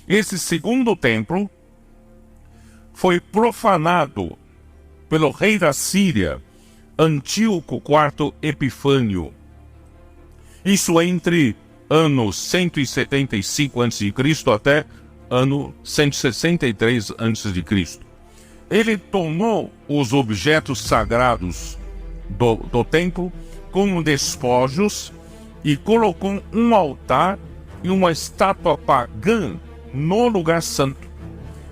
Esse segundo templo foi profanado pelo rei da Síria, Antíoco IV Epifânio. Isso entre ano 175 a.C. até ano 163 a.C. Ele tomou os objetos sagrados do templo como despojos e colocou um altar e uma estátua pagã no lugar santo.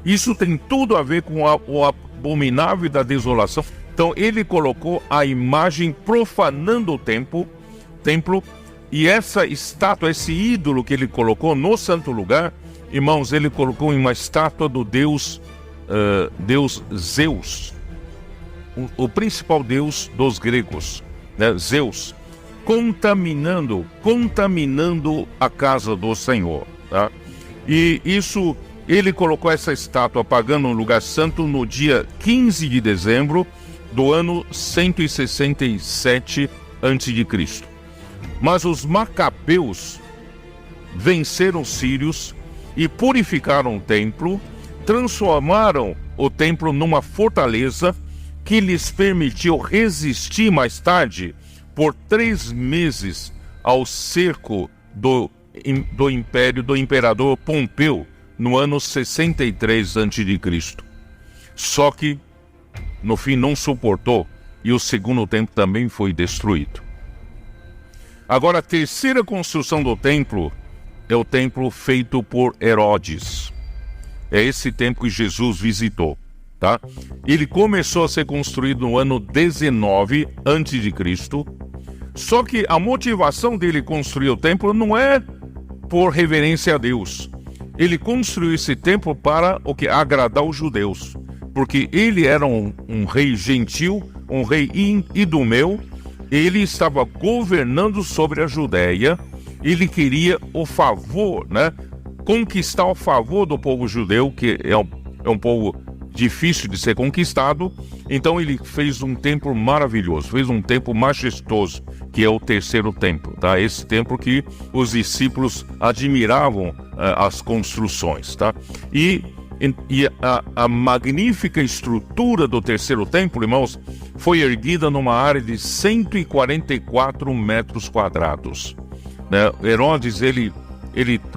Isso tem tudo a ver com o abominável da desolação. Então ele colocou a imagem profanando o templo, e essa estátua, esse ídolo que ele colocou no santo lugar, irmãos, ele colocou em uma estátua do deus Zeus, o principal deus dos gregos, né? Zeus, contaminando a casa do Senhor, tá? E isso, ele colocou essa estátua pagã no lugar santo no dia 15 de dezembro do ano 167 a.C. Mas os macabeus venceram os sírios e purificaram o templo, transformaram o templo numa fortaleza que lhes permitiu resistir mais tarde por 3 meses ao cerco do império do imperador Pompeu no ano 63 a.C. Só que no fim não suportou e o segundo templo também foi destruído. Agora, a terceira construção do templo é o templo feito por Herodes. É esse templo que Jesus visitou, tá? Ele começou a ser construído no ano 19 a.C. Só que a motivação dele construir o templo não é por reverência a Deus. Ele construiu esse templo para agradar os judeus, porque ele era um rei gentil, um rei idumeu. Ele estava governando sobre a Judéia. Ele queria o favor, né? Conquistar o favor do povo judeu, que é um povo difícil de ser conquistado. Então ele fez um templo maravilhoso, fez um templo majestoso, que é o terceiro templo, tá? Esse templo que os discípulos admiravam as construções, tá? E a magnífica estrutura do terceiro templo, irmãos, foi erguida numa área de 144 metros quadrados. Né? Herodes, ele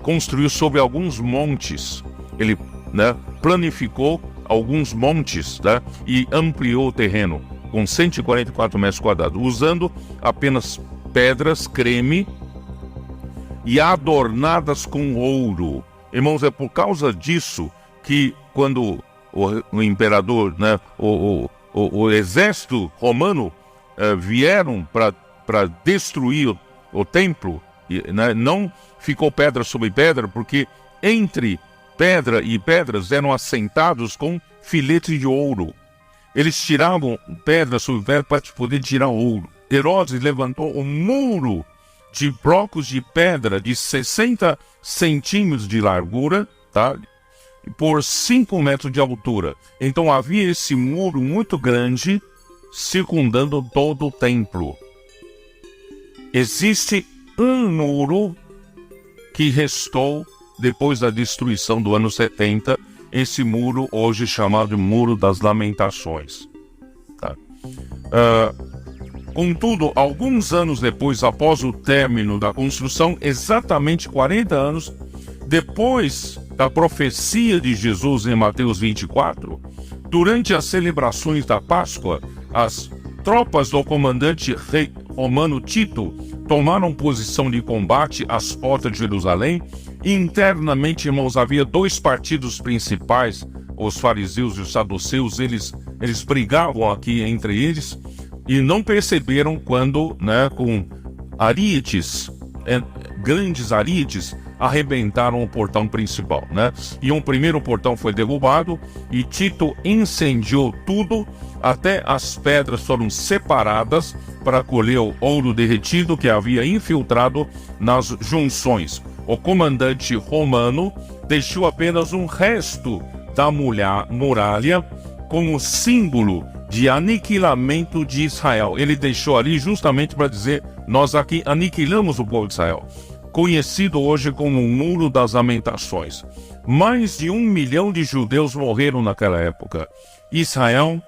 construiu sobre alguns montes. Ele, né, planificou alguns montes, né, e ampliou o terreno com 144 metros quadrados, usando apenas pedras creme e adornadas com ouro. Irmãos, é por causa disso que quando o imperador, né, o exército romano vieram para destruir o templo, né, não ficou pedra sobre pedra, porque entre pedra e pedras eram assentados com filetes de ouro. Eles tiravam pedra sobre pedra para poder tirar ouro. Herodes levantou um muro de blocos de pedra de 60 centímetros de largura, tá? Por 5 metros de altura. Então havia esse muro muito grande circundando todo o templo. Existe um muro que restou depois da destruição do ano 70, esse muro hoje chamado Muro das Lamentações. Tá? Contudo, alguns anos depois, após o término da construção, exatamente 40 anos depois da profecia de Jesus em Mateus 24, durante as celebrações da Páscoa, as tropas do comandante rei romano Tito tomaram posição de combate às portas de Jerusalém. Internamente, irmãos, havia 2 partidos principais, os fariseus e os saduceus. Eles brigavam aqui entre eles e não perceberam quando, né, com arietes, grandes arietes, arrebentaram o portão principal, né? E um primeiro portão foi derrubado e Tito incendiou tudo, até as pedras foram separadas para colher o ouro derretido que havia infiltrado nas junções. O comandante romano deixou apenas um resto da muralha como símbolo de aniquilamento de Israel. Ele deixou ali justamente para dizer: nós aqui aniquilamos o povo de Israel. conhecido hoje como o Muro das Lamentações. Mais de 1 milhão de judeus morreram naquela época. Israel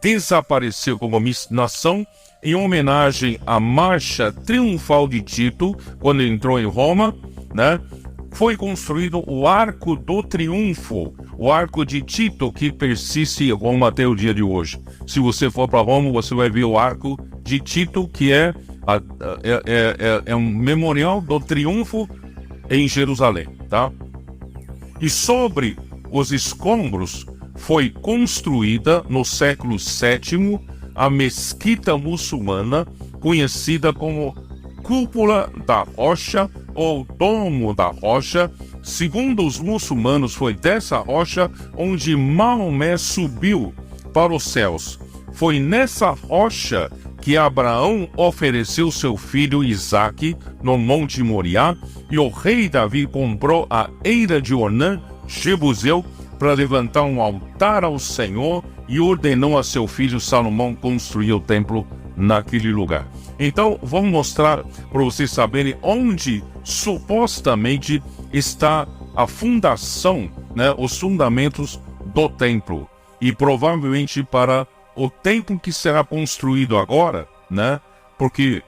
desapareceu como nação em homenagem à marcha triunfal de Tito, quando entrou em Roma, né? Foi construído o Arco do Triunfo, o Arco de Tito, que persiste em Roma até o dia de hoje. Se você for para Roma, você vai ver o Arco de Tito, que é um memorial do triunfo em Jerusalém, tá? E sobre os escombros foi construída no século VII a mesquita muçulmana, conhecida como Cúpula da Rocha ou Domo da Rocha. Segundo os muçulmanos, foi dessa rocha onde Maomé subiu para os céus. Foi nessa rocha que Abraão ofereceu seu filho Isaque no Monte Moriá, e o rei Davi comprou a eira de Ornã, Jebuseu, para levantar um altar ao Senhor, e ordenou a seu filho Salomão construir o templo naquele lugar. Então, vamos mostrar para vocês saberem onde supostamente está a fundação, né, os fundamentos do templo. E provavelmente para o templo que será construído agora, né, porque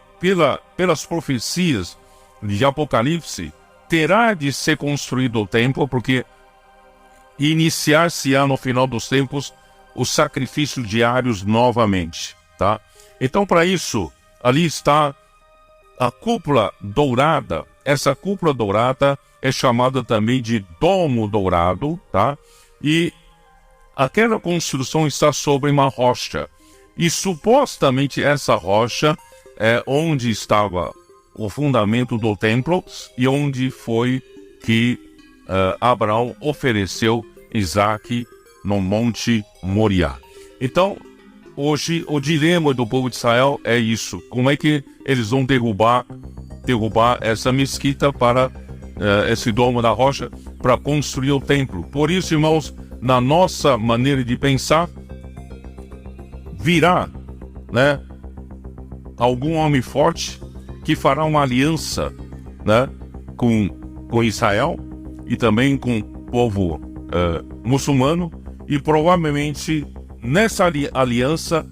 pelas profecias de Apocalipse, terá de ser construído o templo, porque iniciar-se-á no final dos tempos os sacrifícios diários novamente, tá? Então, para isso, ali está a cúpula dourada. Essa cúpula dourada é chamada também de Domo Dourado, tá? E aquela construção está sobre uma rocha. E supostamente essa rocha é onde estava o fundamento do templo e onde foi que Abraão ofereceu Isaque no Monte Moriá. Então, hoje, o dilema do povo de Israel é isso. Como é que eles vão derrubar essa mesquita para esse domo da rocha para construir o templo? Por isso, irmãos, na nossa maneira de pensar, virá, né, algum homem forte que fará uma aliança, né, com Israel e também com o povo muçulmano, e provavelmente nessa aliança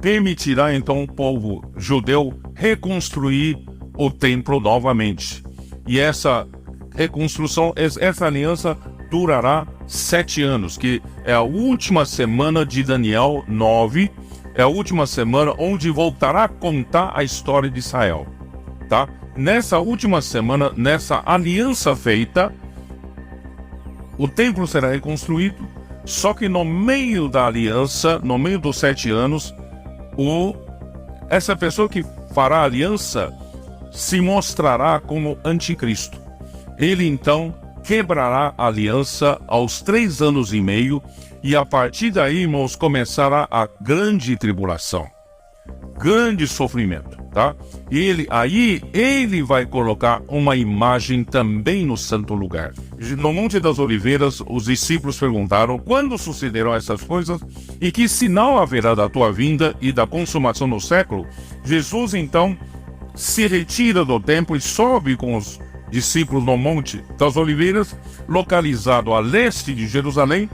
permitirá então o povo judeu reconstruir o templo novamente. E essa reconstrução, essa aliança durará 7 anos, que é a última semana de Daniel 9, é a última semana onde voltará a contar a história de Israel, tá? Nessa última semana, nessa aliança feita, o templo será reconstruído. Só que no meio da aliança, no meio dos 7 anos, essa pessoa que fará a aliança se mostrará como anticristo. Ele então quebrará a aliança aos 3 anos e meio, e a partir daí, irmãos, começará a grande tribulação, grande sofrimento, tá? E ele vai colocar uma imagem também no santo lugar. No Monte das Oliveiras, os discípulos perguntaram: quando sucederão essas coisas e que sinal haverá da tua vinda e da consumação do século? Jesus então se retira do templo e sobe com os discípulos no Monte das Oliveiras, localizado a leste de Jerusalém,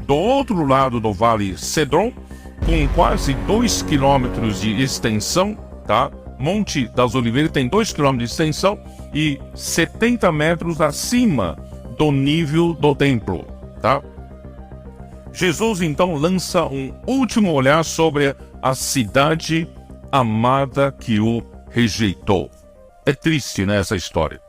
do outro lado do Vale Cedron, com quase 2 quilômetros de extensão, tá? Monte das Oliveiras tem 2 quilômetros de extensão e 70 metros acima do nível do templo, tá? Jesus então lança um último olhar sobre a cidade amada que o rejeitou. É triste, né, essa história.